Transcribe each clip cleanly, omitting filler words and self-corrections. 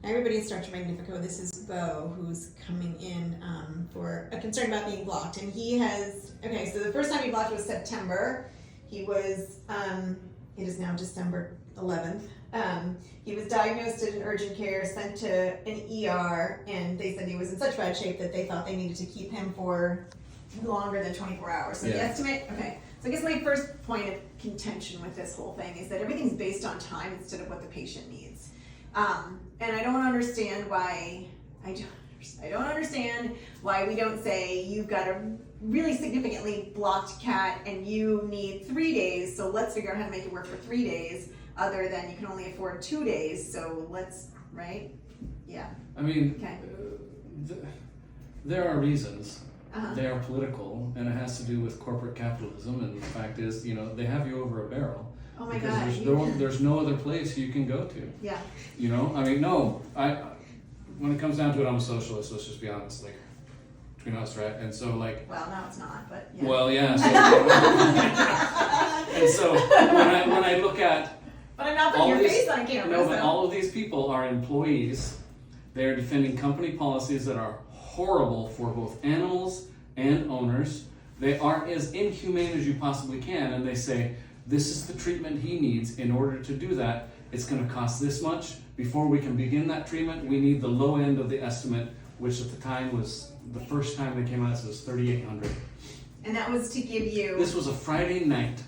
Hi everybody, it's DrMagnifico. This is Beau, who's coming in for a concern about being blocked. And he has, okay, so the first time he blocked was September. He was, it is now December 11th. He was diagnosed at an urgent care, sent to an ER, and they said he was in such bad shape that they thought they needed to keep him for longer than 24 hours. So the estimate, okay. So I guess my first point of contention with this whole thing is that everything's based on time instead of what the patient needs. And I don't understand why, I don't understand why we don't say you've got a really significantly blocked cat and you need 3 days, so let's figure out how to make it work for 3 days, other than you can only afford 2 days, so let's, right? Yeah. I mean, okay. There are reasons. They are political, and it has to do with corporate capitalism, and the fact is, you know, they have you over a barrel. Oh my God. There's no other place you can go to. Yeah. You know, I mean, no, when it comes down to it, I'm a socialist, let's just be honest, like, between us, right? And so, like... Well, no, it's not, but yeah. Well, yeah. So, and so, when I look at... But I'm not putting your face on camera, No, but all of these people are employees. They are defending company policies that are horrible for both animals and owners. They are as inhumane as you possibly can, and they say, this is the treatment he needs. In order to do that, it's going to cost this much. Before we can begin that treatment, we need the low end of the estimate, which at the time was, the first time they came out, it was $3,800. And that was to give you... This was a Friday night.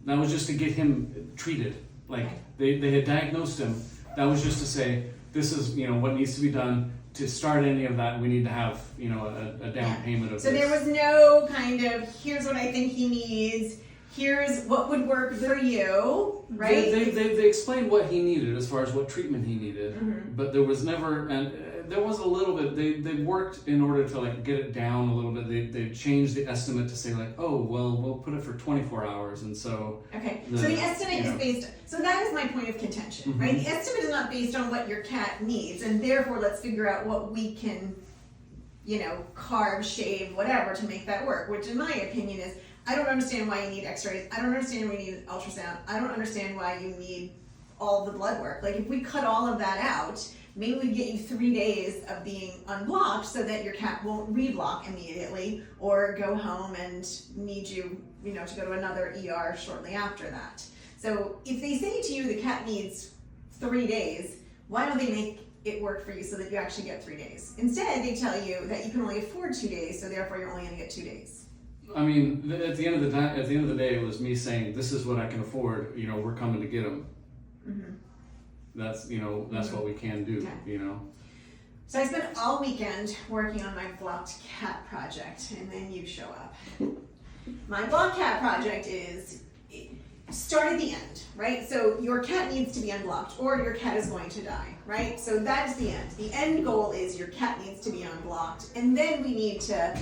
That was just to get him treated. Like, they had diagnosed him. That was just to say, this is, you know, what needs to be done. To start any of that, we need to have, you know, a down payment of So this. there was no kind of, here's what I think he needs, here's what would work for you, right? They explained what he needed as far as what treatment he needed, but there was never, and there was a little bit, they worked in order to like get it down a little bit. They changed the estimate to say like, oh, well, we'll put it for 24 hours, and so... Okay, so the estimate is based, so that is my point of contention, right? The estimate is not based on what your cat needs, and therefore let's figure out what we can, you know, carve, shave, whatever to make that work, which in my opinion is, I don't understand why you need x-rays, I don't understand why you need ultrasound, I don't understand why you need all the blood work. Like if we cut all of that out, maybe we get you 3 days of being unblocked so that your cat won't reblock immediately or go home and need you, you know, to go to another ER shortly after that. So if they say to you the cat needs 3 days, why don't they make it work for you so that you actually get 3 days? Instead, they tell you that you can only afford 2 days, so therefore you're only going to get 2 days. I mean, at the end of the day, it was me saying, this is what I can afford, you know, we're coming to get him. That's, you know, that's what we can do, you know. So I spent all weekend working on my blocked cat project, and then you show up. My blocked cat project is start at the end, right? So your cat needs to be unblocked or your cat is going to die, right? So that's the end. The end goal is your cat needs to be unblocked, and then we need to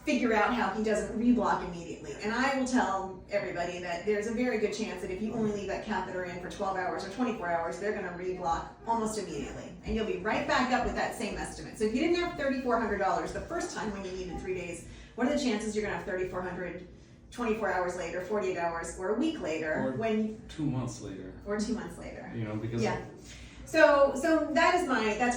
figure out how he doesn't reblock immediately. And I will tell everybody that there's a very good chance that if you only leave that catheter in for 12 hours or 24 hours, they're gonna reblock almost immediately. And you'll be right back up with that same estimate. So if you didn't have $3,400 the first time when you needed 3 days, what are the chances you're gonna have $3,400 24 hours later, 48 hours, or a week later? Or when 2 months later. Or 2 months later. You know, because... Yeah. So that's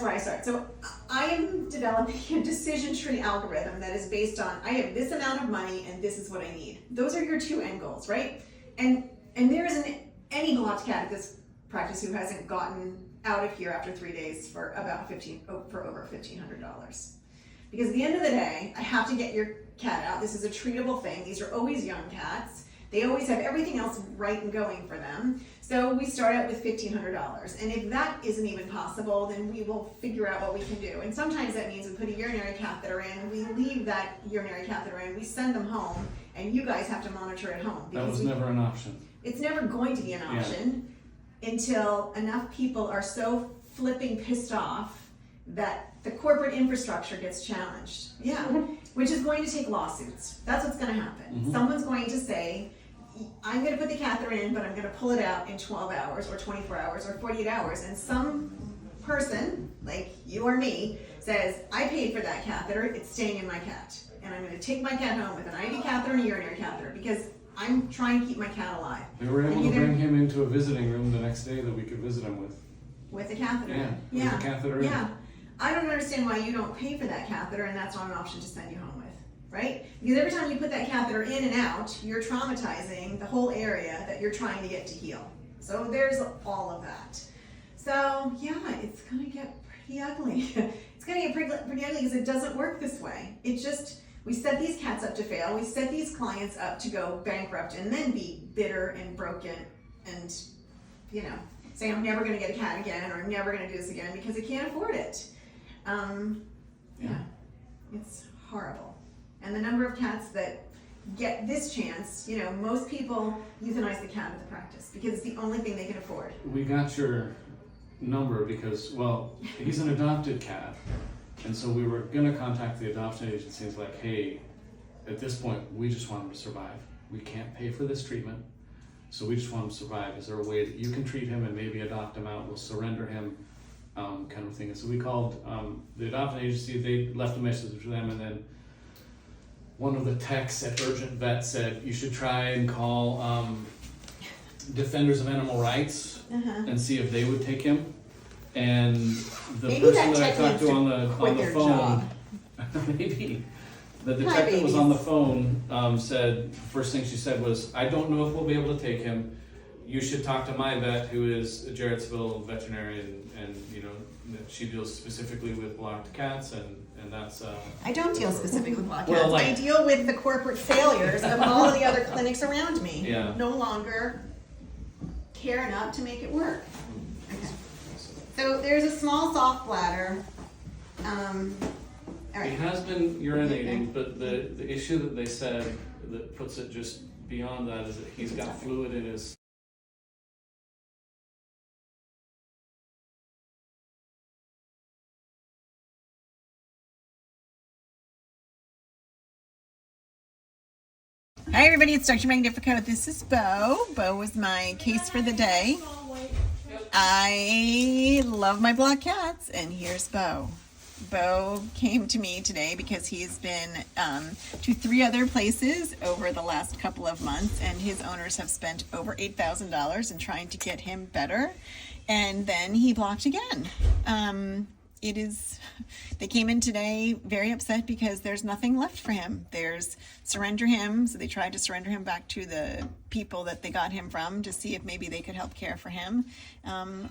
where I start. So I am developing a decision tree algorithm that is based on, I have this amount of money and this is what I need. Those are your two end goals, right? And there isn't any blocked cat at this practice who hasn't gotten out of here after 3 days for about over $1,500. Because at the end of the day, I have to get your cat out. This is a treatable thing. These are always young cats. They always have everything else right and going for them. So we start out with $1,500. And if that isn't even possible, then we will figure out what we can do. And sometimes that means we put a urinary catheter in, we leave that urinary catheter in, we send them home, and you guys have to monitor at home. That was never an option. It's never going to be an option until enough people are so flipping pissed off that the corporate infrastructure gets challenged. Yeah, which is going to take lawsuits. That's what's going to happen. Someone's going to say, I'm going to put the catheter in, but I'm going to pull it out in 12 hours or 24 hours or 48 hours. And some person, like you or me, says, I paid for that catheter, it's staying in my cat. And I'm going to take my cat home with an IV catheter and a urinary catheter because I'm trying to keep my cat alive. They were able to bring him into a visiting room the next day that we could visit him with. With a catheter. Yeah. With a catheter in. Yeah. I don't understand why you don't pay for that catheter and that's not an option to send you home with, right? Because every time you put that catheter in and out, you're traumatizing the whole area that you're trying to get to heal. So there's all of that. So yeah, it's gonna get pretty ugly. It's gonna get pretty ugly because it doesn't work this way. It's just, we set these cats up to fail. We set these clients up to go bankrupt and then be bitter and broken and, you know, say I'm never gonna get a cat again or I'm never gonna do this again because they can't afford it. Yeah, it's horrible. And the number of cats that get this chance, you know, most people euthanize the cat at the practice because it's the only thing they can afford. We got your number because, well, he's an adopted cat. And so we were going to contact the adoption agency. It's like, hey, at this point, we just want him to survive. We can't pay for this treatment. So we just want him to survive. Is there a way that you can treat him and maybe adopt him out? We'll surrender him. Kind of thing. And so we called the adoption agency. They left a message for them, and then one of the techs at Urgent Vet said you should try and call Defenders of Animal Rights and see if they would take him. And the Maybe person that that I tech talked to on the their phone, job. maybe the detective was on the phone. Said the first thing she said was, "I don't know if we'll be able to take him. You should talk to my vet, who is a Jarrettsville veterinarian, and you know she deals specifically with blocked cats, and that's." I don't deal specifically with block Well, cats. like- I deal with the corporate failures of all of the other clinics around me. Yeah. No longer care enough to make it work. Okay. So there's a small soft bladder. All He right. has been urinating, but the issue that they said that puts it just beyond that is that he's got fluid in his. Hi everybody, it's DrMagnifico. This is Beau. Beau was my case for the day. I love my black cats, and here's Beau. Beau came to me today because he's been to 3 other places over the last couple of months, and his owners have spent over $8,000 in trying to get him better, and then he blocked again. They came in today very upset because there's nothing left for him. There's surrender him, so they tried to surrender him back to the people that they got him from to see if maybe they could help care for him,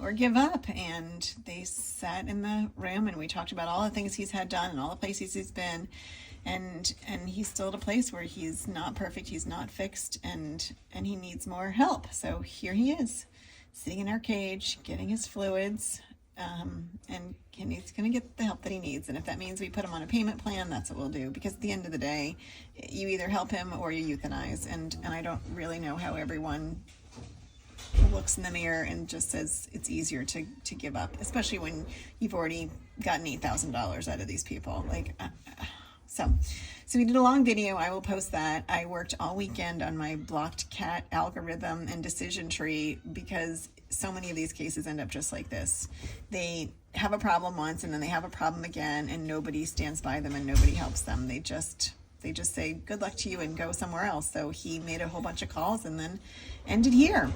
or give up. And they sat in the room and we talked about all the things he's had done and all the places he's been, and he's still at a place where he's not perfect, he's not fixed, and he needs more help. So here he is, sitting in our cage, getting his fluids, and he's going to get the help that he needs. And if that means we put him on a payment plan, that's what we'll do. Because at the end of the day, you either help him or you euthanize. And I don't really know how everyone looks in the mirror and just says it's easier to give up, especially when you've already gotten $8,000 out of these people. So we did a long video. I will post that. I worked all weekend on my blocked cat algorithm and decision tree because so many of these cases end up just like this. They have a problem once and then they have a problem again, and nobody stands by them and nobody helps them. They just say good luck to you and go somewhere else. So he made a whole bunch of calls and then ended here.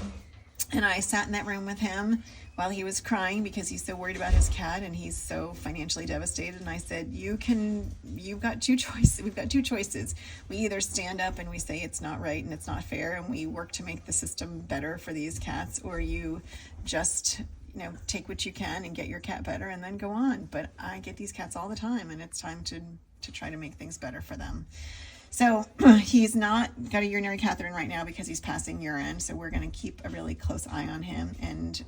And I sat in that room with him while he was crying because he's so worried about his cat and he's so financially devastated. And I said, we've got two choices. We either stand up and we say it's not right and it's not fair and we work to make the system better for these cats, or you just, take what you can and get your cat better and then go on. But I get these cats all the time, and it's time to try to make things better for them. So he's not got a urinary catheter in right now because he's passing urine. So we're going to keep a really close eye on him and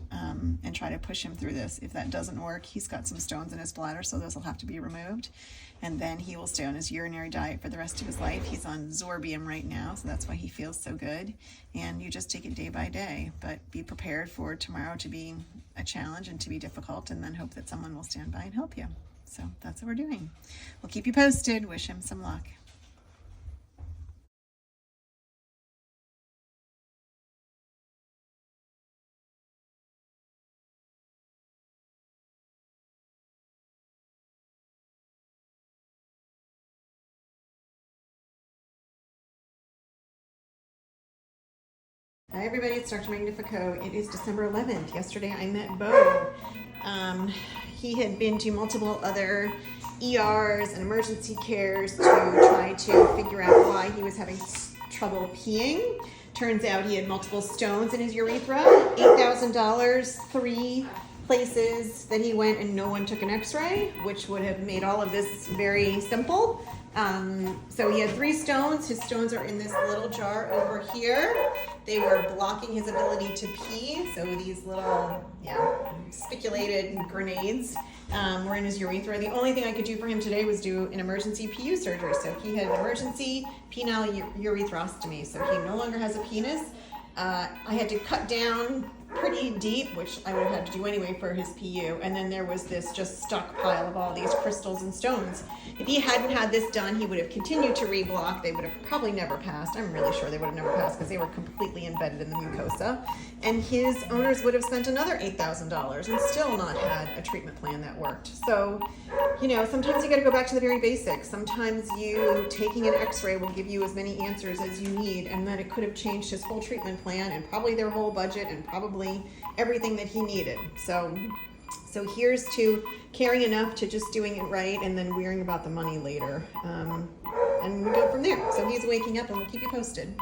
try to push him through this. If that doesn't work, he's got some stones in his bladder, so those will have to be removed. And then he will stay on his urinary diet for the rest of his life. He's on Zorbium right now, so that's why he feels so good. And you just take it day by day, but be prepared for tomorrow to be a challenge and to be difficult, and then hope that someone will stand by and help you. So that's what we're doing. We'll keep you posted. Wish him some luck. Hi everybody, it's DrMagnifico. It is December 11th. Yesterday I met Beau He had been to multiple other ERs and emergency cares to try to figure out why he was having trouble peeing. Turns out he had multiple stones in his urethra, $8,000, 3 places that he went and no one took an x-ray, which would have made all of this very simple. So he had 3 stones. His stones are in this little jar over here. They were blocking his ability to pee. So these little, spiculated grenades were in his urethra. The only thing I could do for him today was do an emergency PU surgery. So he had an emergency penile urethrostomy. So he no longer has a penis. I had to cut down pretty deep, which I would have had to do anyway for his PU, and then there was this just stockpile of all these crystals and stones. If he hadn't had this done, he would have continued to reblock. They would have probably never passed. I'm really sure they would have never passed because they were completely embedded in the mucosa. And his owners would have spent another $8,000 and still not had a treatment plan that worked. So, sometimes you got to go back to the very basics. Sometimes you taking an x-ray will give you as many answers as you need, and then it could have changed his whole treatment plan and probably their whole budget and probably everything that he needed. So here's to caring enough to just doing it right and then worrying about the money later. And we go from there. So he's waking up and we'll keep you posted.